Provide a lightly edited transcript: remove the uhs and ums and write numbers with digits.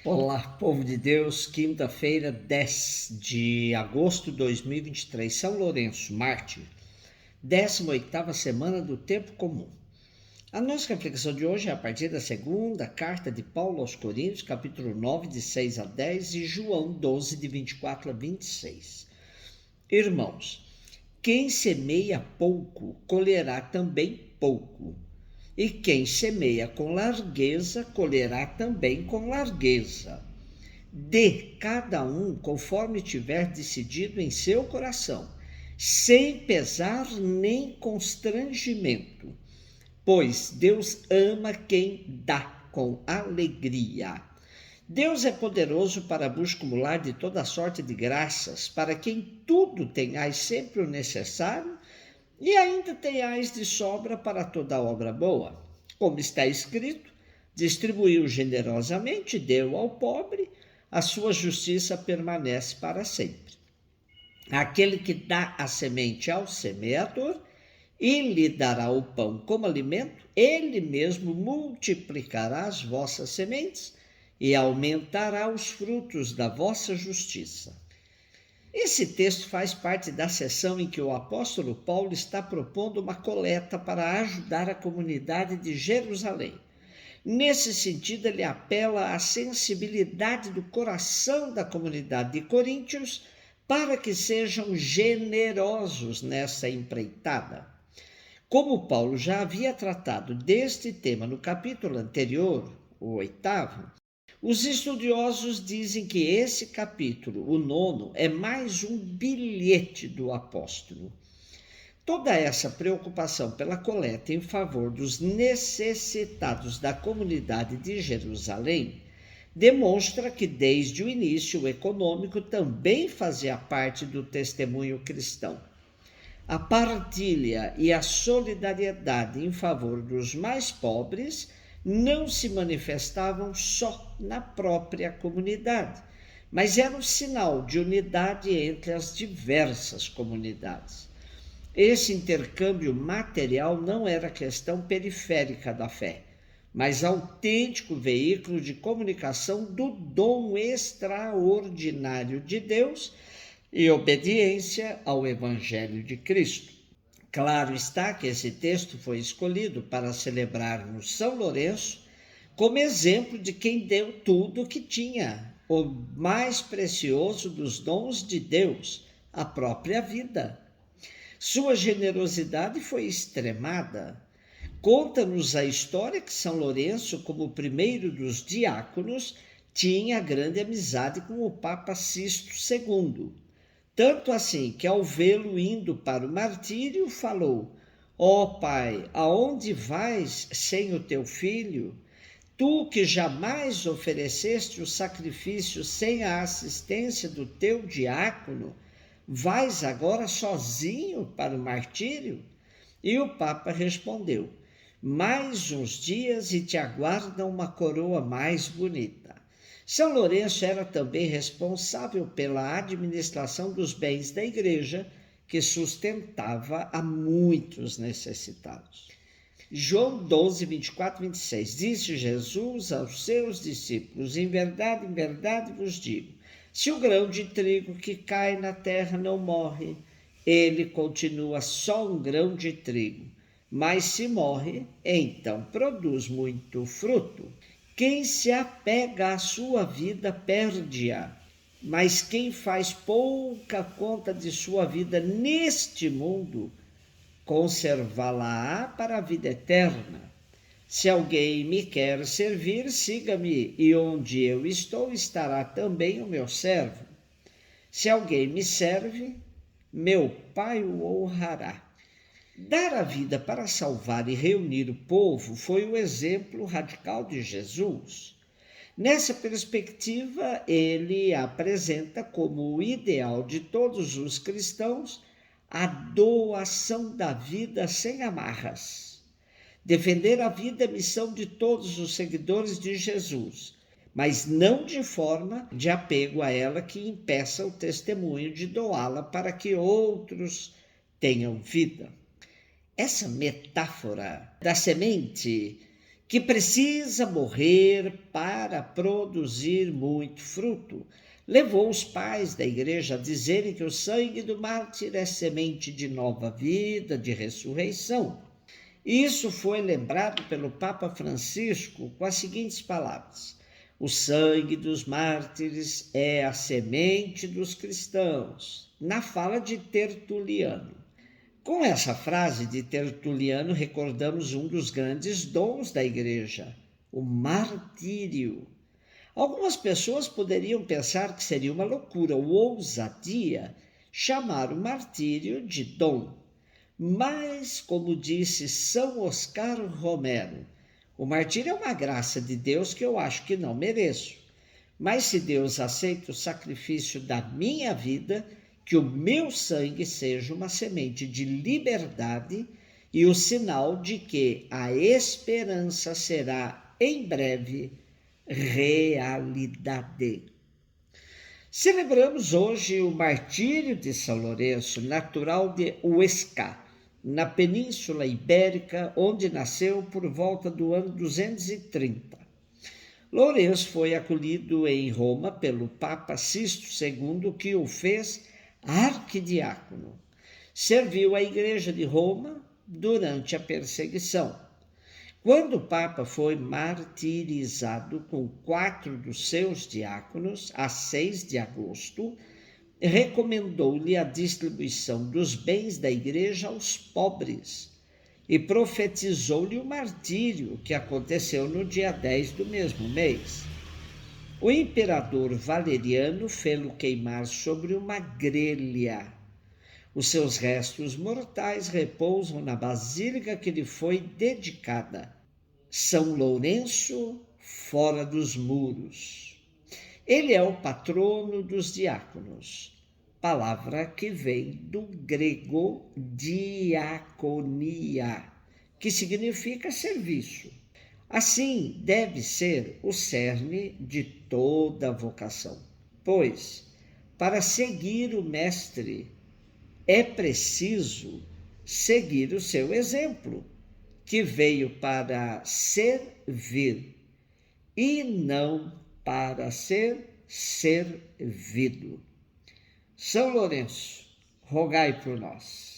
Olá, povo de Deus, quinta-feira, 10 de agosto de 2023, São Lourenço, mártir, 18ª semana do Tempo Comum. A nossa reflexão de hoje é a partir da segunda carta de Paulo aos Coríntios, capítulo 9, de 6 a 10, e João 12, de 24 a 26. Irmãos, quem semeia pouco, colherá também pouco. E quem semeia com largueza, colherá também com largueza. Dê cada um conforme tiver decidido em seu coração, sem pesar nem constrangimento, pois Deus ama quem dá com alegria. Deus é poderoso para vos acumular de toda sorte de graças, para que em tudo tenhais sempre o necessário, e ainda tenhais de sobra para toda obra boa. Como está escrito, distribuiu generosamente, deu ao pobre, a sua justiça permanece para sempre. Aquele que dá a semente ao semeador e lhe dará o pão como alimento, ele mesmo multiplicará as vossas sementes e aumentará os frutos da vossa justiça. Esse texto faz parte da sessão em que o apóstolo Paulo está propondo uma coleta para ajudar a comunidade de Jerusalém. Nesse sentido, ele apela à sensibilidade do coração da comunidade de Coríntios para que sejam generosos nessa empreitada. Como Paulo já havia tratado deste tema no capítulo anterior, o 8º, os estudiosos dizem que esse capítulo, o 9º, é mais um bilhete do apóstolo. Toda essa preocupação pela coleta em favor dos necessitados da comunidade de Jerusalém demonstra que desde o início o econômico também fazia parte do testemunho cristão. A partilha e a solidariedade em favor dos mais pobres não se manifestavam só na própria comunidade, mas era um sinal de unidade entre as diversas comunidades. Esse intercâmbio material não era questão periférica da fé, mas autêntico veículo de comunicação do dom extraordinário de Deus e obediência ao Evangelho de Cristo. Claro está que esse texto foi escolhido para celebrarmos São Lourenço como exemplo de quem deu tudo o que tinha, o mais precioso dos dons de Deus, a própria vida. Sua generosidade foi extremada. Conta-nos a história que São Lourenço, como o primeiro dos diáconos, tinha grande amizade com o Papa Sisto II. Tanto assim que, ao vê-lo indo para o martírio, falou: ó Pai, aonde vais sem o teu filho? Tu que jamais ofereceste o sacrifício sem a assistência do teu diácono, vais agora sozinho para o martírio? E o Papa respondeu: mais uns dias e te aguarda uma coroa mais bonita. São Lourenço era também responsável pela administração dos bens da igreja, que sustentava a muitos necessitados. João 12, 24 e 26. Disse Jesus aos seus discípulos: em verdade vos digo, se o grão de trigo que cai na terra não morre, ele continua só um grão de trigo. Mas se morre, então produz muito fruto. Quem se apega à sua vida perde-a, mas quem faz pouca conta de sua vida neste mundo, conservá-la-á para a vida eterna. Se alguém me quer servir, siga-me, e onde eu estou estará também o meu servo. Se alguém me serve, meu Pai o honrará. Dar a vida para salvar e reunir o povo foi o exemplo radical de Jesus. Nessa perspectiva, ele apresenta como o ideal de todos os cristãos a doação da vida sem amarras. Defender a vida é missão de todos os seguidores de Jesus, mas não de forma de apego a ela que impeça o testemunho de doá-la para que outros tenham vida. Essa metáfora da semente que precisa morrer para produzir muito fruto, levou os pais da igreja a dizerem que o sangue do mártir é semente de nova vida, de ressurreição. Isso foi lembrado pelo Papa Francisco com as seguintes palavras: o sangue dos mártires é a semente dos cristãos, na fala de Tertuliano. Com essa frase de Tertuliano, recordamos um dos grandes dons da igreja, o martírio. Algumas pessoas poderiam pensar que seria uma loucura ou ousadia chamar o martírio de dom. Mas, como disse São Oscar Romero, o martírio é uma graça de Deus que eu acho que não mereço. Mas se Deus aceita o sacrifício da minha vida, que o meu sangue seja uma semente de liberdade e o sinal de que a esperança será em breve realidade. Celebramos hoje o martírio de São Lourenço, natural de Huesca, na Península Ibérica, onde nasceu por volta do ano 230. Lourenço foi acolhido em Roma pelo Papa Sisto II, que o fez arquidiácono. Serviu a Igreja de Roma durante a perseguição. Quando o Papa foi martirizado com 4 dos seus diáconos, a 6 de agosto, recomendou-lhe a distribuição dos bens da igreja aos pobres e profetizou-lhe o martírio, que aconteceu no dia 10 do mesmo mês. O imperador Valeriano fê-lo queimar sobre uma grelha. Os seus restos mortais repousam na basílica que lhe foi dedicada, São Lourenço, fora dos muros. Ele é o patrono dos diáconos, palavra que vem do grego diaconia, que significa serviço. Assim deve ser o cerne de toda vocação, pois, para seguir o Mestre, é preciso seguir o seu exemplo, que veio para servir e não para ser servido. São Lourenço, rogai por nós.